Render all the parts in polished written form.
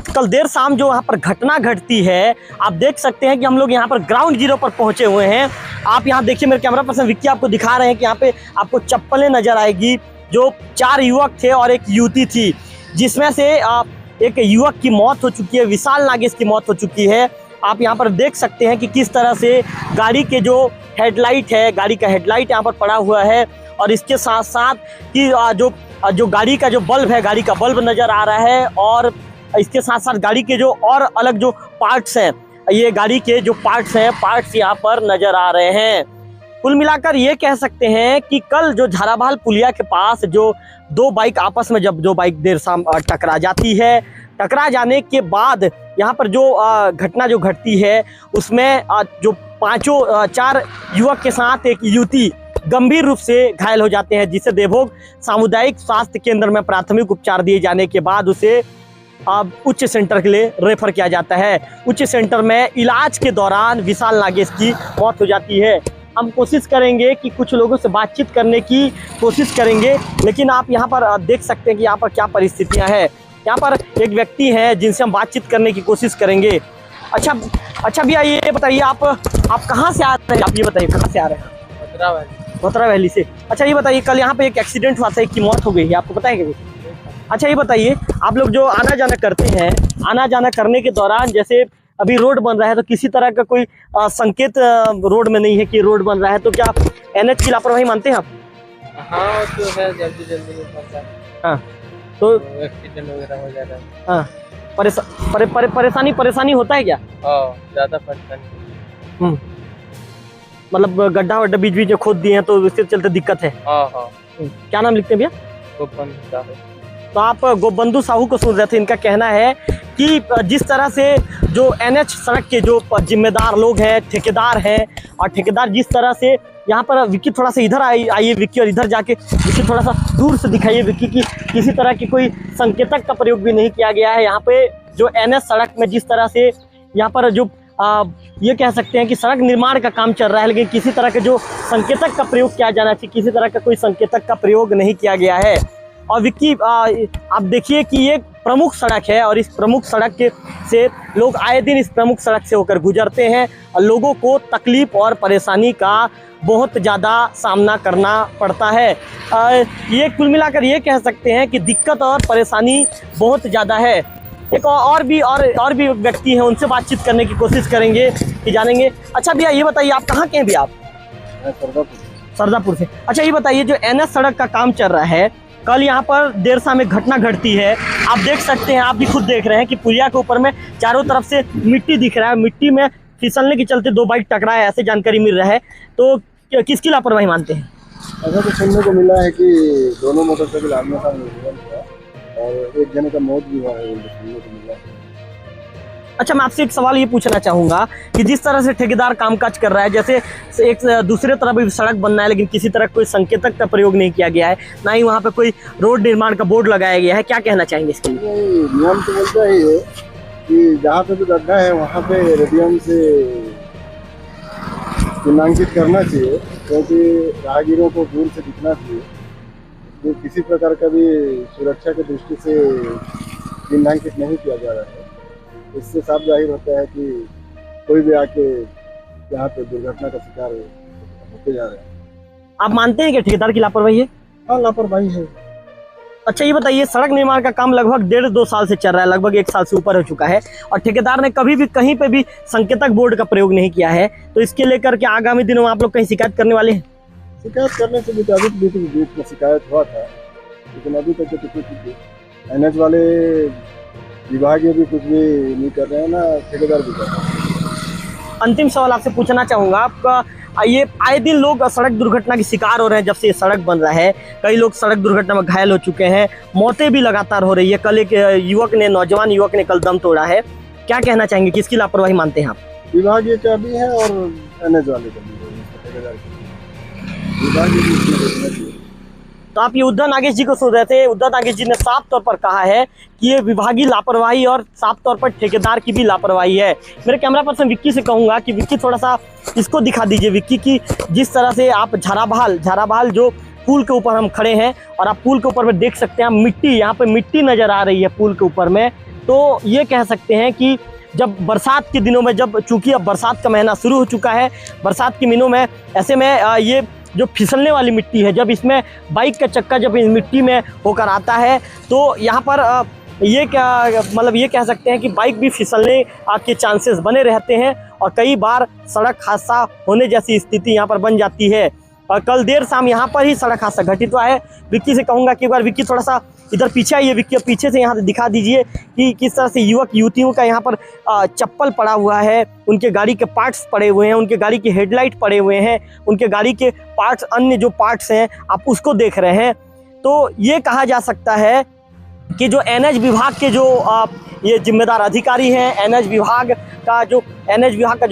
कल देर शाम जो यहाँ पर घटना घटती है, आप देख सकते हैं कि हम लोग यहाँ पर ग्राउंड जीरो पर पहुँचे हुए हैं। आप यहाँ देखिए, मेरे कैमरा पर्सन विक्की आपको दिखा रहे हैं कि यहाँ पे आपको चप्पलें नजर आएगी। जो 4 युवक थे और एक युवती थी, जिसमें से एक युवक की मौत हो चुकी है, विशाल नागेश की मौत हो चुकी है। आप यहाँ पर देख सकते हैं कि किस तरह से गाड़ी के जो हेडलाइट है, गाड़ी का हेडलाइट यहाँ पर पड़ा हुआ है, और इसके साथ साथ कि जो गाड़ी का जो बल्ब है, गाड़ी का बल्ब नज़र आ रहा है, और इसके साथ साथ गाड़ी के जो और अलग जो पार्ट्स हैं, ये गाड़ी के जो पार्ट्स हैं, पार्ट्स यहाँ पर नज़र आ रहे हैं। कुल मिलाकर ये कह सकते हैं कि कल जो झाराभाल पुलिया के पास जो 2 बाइक आपस में जब 2 बाइक देर शाम टकरा जाती है, टकरा जाने के बाद यहाँ पर जो घटना जो घटती है, उसमें जो 4 युवक के साथ एक युवती गंभीर रूप से घायल हो जाते हैं, जिसे देवभोग सामुदायिक स्वास्थ्य केंद्र में प्राथमिक उपचार दिए जाने के बाद उसे उच्च सेंटर के लिए रेफर किया जाता है। उच्च सेंटर में इलाज के दौरान विशाल नागेश की मौत हो जाती है। हम कोशिश करेंगे कि कुछ लोगों से बातचीत करने की कोशिश करेंगे, लेकिन आप यहाँ पर देख सकते हैं कि यहाँ पर क्या परिस्थितियाँ हैं। यहाँ पर एक व्यक्ति है जिनसे हम बातचीत करने की कोशिश करेंगे। अच्छा भैया, ये बताइए आप कहाँ से आ रहे हैं? आप ये बताइए कहाँ से आ रहे हैं? भोतरा वैली से। अच्छा ये बताइए, कल यहाँ पे एक एक्सीडेंट हुआ था, एक की मौत हो गई है, आपको पता है क्या? अच्छा ये बताइए, आप लोग जो आना जाना करते हैं, आना जाना करने के दौरान जैसे अभी रोड बन रहा है, तो किसी तरह का कोई संकेत रोड में नहीं है कि रोड बन रहा है, तो क्या आप NH की लापरवाही मानते हैं आप? हाँ, तो है, जल्दी नहीं पहुंचा। हाँ, तो एक्सीडेंट वगैरह हो जा रहा है। हाँ, परेशानी होता है क्या? हाँ, ज़्यादा परेशानी। मतलब गड्ढा वड्ढा बीच बीच में खोद दिए हैं, तो उसके चलते दिक्कत है। हाँ। क्या नाम लिखते हैं भैया? गोपबंधु साहू। तो आप गोपबंधु साहू को सुन रहे थे। इनका कहना है कि जिस तरह से जो NH सड़क के जो जिम्मेदार लोग हैं, ठेकेदार हैं, और ठेकेदार जिस तरह से यहाँ पर, विक्की थोड़ा सा इधर आइए विक्की, और इधर जाके विक्की थोड़ा सा दूर से दिखाइए विक्की, की किसी तरह की कोई संकेतक का प्रयोग भी नहीं किया गया है। यहाँ पे जो NH सड़क में जिस तरह से यहाँ पर जो ये कह सकते हैं कि सड़क निर्माण का काम चल रहा है, लेकिन किसी तरह के जो संकेतक का प्रयोग किया जाना चाहिए, किसी तरह का कोई संकेतक का प्रयोग नहीं किया गया है। और विक्की, आप देखिए कि ये प्रमुख सड़क है, और इस प्रमुख सड़क से लोग आए दिन इस प्रमुख सड़क से होकर गुजरते हैं, और लोगों को तकलीफ और परेशानी का बहुत ज़्यादा सामना करना पड़ता है। ये कुल मिलाकर ये कह सकते हैं कि दिक्कत और परेशानी बहुत ज़्यादा है। एक और भी व्यक्ति हैं, उनसे बातचीत करने की कोशिश करेंगे कि जानेंगे। अच्छा भैया ये बताइए, आप कहाँ के हैं भैया? आप सरदापुर से। अच्छा ये बताइए, जो NH सड़क का काम चल रहा है, कल यहाँ पर देर शाम एक घटना घटती है। आप देख सकते हैं, आप भी खुद देख रहे हैं कि पुलिया के ऊपर में चारों तरफ से मिट्टी दिख रहा है, मिट्टी में फिसलने के चलते 2 बाइक टकरा है, ऐसे जानकारी मिल रहा है। तो किसकी लापरवाही मानते हैं? ऐसा तो सुनने को मिला है कि दोनों मोटरसाइकिल आमने सामने हुआ और एक जने का मौत भी हुआ है, सुनने को मिला है। अच्छा, मैं आपसे एक सवाल ये पूछना चाहूँगा कि जिस तरह से ठेकेदार कामकाज कर रहा है, जैसे एक दूसरे तरफ भी सड़क बनना है, लेकिन किसी तरह कोई संकेतक का प्रयोग नहीं किया गया है, ना ही वहाँ पे कोई रोड निर्माण का बोर्ड लगाया गया है, क्या कहना चाहेंगे इसके लिए? नियम तो बोलता ही है कि जहाँ पे भी गड्ढा है वहाँ पे रेडियम से चिन्हांकित करना चाहिए, क्योंकि राहगीरों को दूर से दिखना चाहिए। तो किसी प्रकार का भी सुरक्षा की दृष्टि से चिन्हांकित नहीं किया जा रहा है। इससे साफ जाहिर होता है कि कोई भी आके यहाँ पे दुर्घटना का शिकार होते जा रहे हैं। आप मानते हैं कि ठेकेदार की लापरवाही है? हाँ, लापरवाही है। अच्छा ये बताइए, सड़क निर्माण का काम लगभग 1.5-2 साल से चल रहा है, लगभग 1 साल से ऊपर हो चुका है, और ठेकेदार ने कभी भी कहीं पे भी संकेतक बोर्ड का प्रयोग नहीं किया है। तो इसके लेकर के आगामी दिनों में आप लोग कहीं शिकायत करने वाले हैं? शिकायत करने से मुताबिक बीच में शिकायत हुआ था, लेकिन अभी तक तो कुछ NH वाले विभाग भी कुछ भी नहीं कर रहे हैं, ना ठेकेदार भी कर रहे हैं। अंतिम सवाल आपसे पूछना चाहूँगा, आपका ये आए दिन लोग सड़क दुर्घटना की शिकार हो रहे हैं। जब से ये सड़क बन रहा है, कई लोग सड़क दुर्घटना में घायल हो चुके हैं, मौतें भी लगातार हो रही है। कल एक नौजवान युवक ने कल दम तोड़ा है। क्या कहना चाहेंगे, किसकी लापरवाही मानते हैं आप? विभागीय का भी है और NH वाले का भी है, विभागीय। तो आप ये उद्धव नागेश जी को सुन रहे थे। उद्धव नागेश जी ने साफ तौर पर कहा है कि ये विभागीय लापरवाही और साफ तौर पर ठेकेदार की भी लापरवाही है। मेरे कैमरा पर्सन विक्की से कहूँगा कि विक्की थोड़ा सा इसको दिखा दीजिए विक्की, की जिस तरह से आप झाराभाल जो पुल के ऊपर हम खड़े हैं, और आप पुल के ऊपर में देख सकते हैं मिट्टी, यहाँ पे मिट्टी नज़र आ रही है पुल के ऊपर में। तो ये कह सकते हैं कि जब बरसात के दिनों में, जब चूंकि अब बरसात का महीना शुरू हो चुका है, बरसात के महीनों में ऐसे में ये जो फिसलने वाली मिट्टी है, जब इसमें बाइक का चक्का जब इस मिट्टी में होकर आता है तो यहाँ पर ये क्या मतलब ये कह सकते हैं कि बाइक भी फिसलने के चांसेस बने रहते हैं और कई बार सड़क हादसा होने जैसी स्थिति यहाँ पर बन जाती है। और कल देर शाम यहाँ पर ही सड़क हादसा घटित हुआ है। विक्की से कहूँगा कि एक बार विक्की थोड़ा सा इधर पीछे आइए, विक्की पीछे से यहाँ दिखा दीजिए कि किस तरह से युवक युवतियों का यहाँ पर चप्पल पड़ा हुआ है, उनके गाड़ी के पार्ट्स पड़े हुए हैं, उनके गाड़ी के हेडलाइट पड़े हुए हैं, उनके गाड़ी के पार्ट्स, अन्य जो पार्ट्स हैं आप उसको देख रहे हैं। तो ये कहा जा सकता है कि जो एनएच विभाग के जो ये जिम्मेदार अधिकारी हैं, एनएच विभाग का जो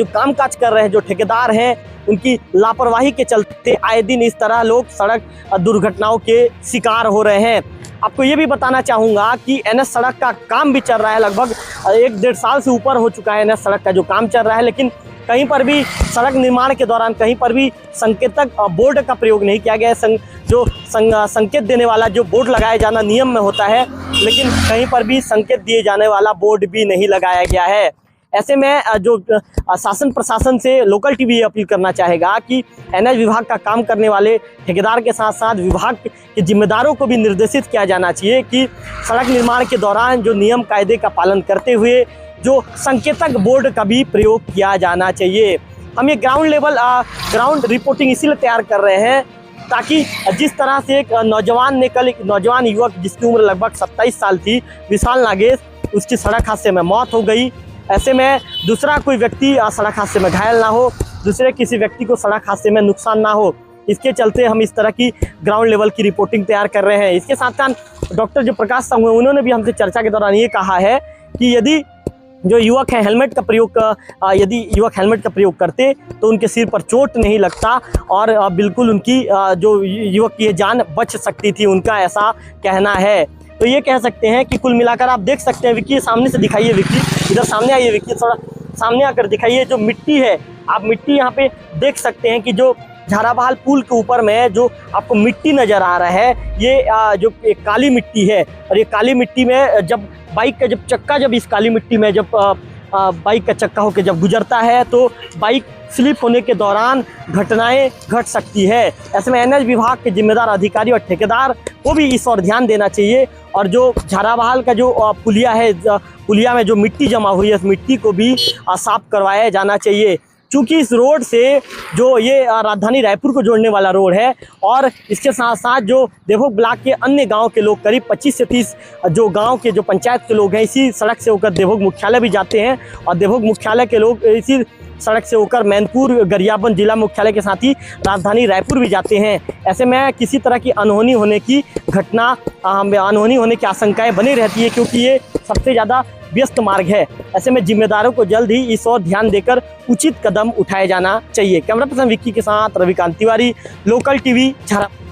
कामकाज कर रहे हैं, जो ठेकेदार हैं, उनकी लापरवाही के चलते आए दिन इस तरह लोग सड़क दुर्घटनाओं के शिकार हो रहे हैं। आपको ये भी बताना चाहूँगा कि एनएच सड़क का काम भी चल रहा है, लगभग 1-1.5 साल से ऊपर हो चुका है एनएच सड़क का जो काम चल रहा है, लेकिन कहीं पर भी सड़क निर्माण के दौरान कहीं पर भी संकेतक बोर्ड का प्रयोग नहीं किया गया है। संकेत देने वाला जो बोर्ड लगाया जाना नियम में होता है, लेकिन कहीं पर भी संकेत दिए जाने वाला बोर्ड भी नहीं लगाया गया है। ऐसे में जो शासन प्रशासन से लोकल टीवी ये अपील करना चाहेगा कि एनएच विभाग का काम करने वाले ठेकेदार के साथ साथ विभाग के जिम्मेदारों को भी निर्देशित किया जाना चाहिए कि सड़क निर्माण के दौरान जो नियम कायदे का पालन करते हुए जो संकेतक बोर्ड का भी प्रयोग किया जाना चाहिए। हम ये ग्राउंड रिपोर्टिंग इसीलिए तैयार कर रहे हैं ताकि जिस तरह से एक नौजवान युवक जिसकी उम्र लगभग 27 साल थी, विशाल नागेश, उसकी सड़क हादसे में मौत हो गई। ऐसे में दूसरा कोई व्यक्ति सड़क हादसे में घायल ना हो, दूसरे किसी व्यक्ति को सड़क हादसे में नुकसान ना हो, इसके चलते हम इस तरह की ग्राउंड लेवल की रिपोर्टिंग तैयार कर रहे हैं। इसके साथ साथ डॉक्टर जो प्रकाश साहू हैं, उन्होंने भी हमसे चर्चा के दौरान ये कहा है कि यदि जो युवक है यदि युवक हेलमेट का प्रयोग करते तो उनके सिर पर चोट नहीं लगता और बिल्कुल उनकी जो युवक की जान बच सकती थी, उनका ऐसा कहना है। तो ये कह सकते हैं कि कुल मिलाकर आप देख सकते हैं, विक्की सामने से दिखाइए, विक्की इधर सामने आइए, विक्की थोड़ा सामने आकर दिखाइए, जो मिट्टी है आप मिट्टी यहाँ पे देख सकते हैं कि जो झाराबहाल पुल के ऊपर में जो आपको मिट्टी नज़र आ रहा है, ये जो एक काली मिट्टी है और ये काली मिट्टी में जब बाइक का चक्का इस काली मिट्टी में जब बाइक का चक्का होकर जब गुजरता है तो बाइक स्लिप होने के दौरान घटनाएं घट सकती है। ऐसे में एनएच विभाग के जिम्मेदार अधिकारी और ठेकेदार को भी इस ओर ध्यान देना चाहिए और जो झाराबहाल का जो पुलिया है, पुलिया में जो मिट्टी जमा हुई है, उस मिट्टी को भी साफ करवाया जाना चाहिए। चूँकि इस रोड से जो ये राजधानी रायपुर को जोड़ने वाला रोड है और इसके साथ साथ जो देवभोग ब्लॉक के अन्य गांव के लोग करीब 25 से 30 जो गांव के जो पंचायत के लोग हैं, इसी सड़क से होकर देवभोग मुख्यालय भी जाते हैं और देवभोग मुख्यालय के लोग इसी सड़क से होकर मैनपुर, गरियाबंद जिला मुख्यालय के साथ ही राजधानी रायपुर भी जाते हैं। ऐसे में किसी तरह की अनहोनी होने की आशंकाएँ बनी रहती है क्योंकि ये सबसे ज़्यादा व्यस्त मार्ग है। ऐसे में जिम्मेदारों को जल्द ही इस ओर ध्यान देकर उचित कदम उठाए जाना चाहिए। कैमरा पर्सन विक्की के साथ रविकांत तिवारी, लोकल टीवी, झारा।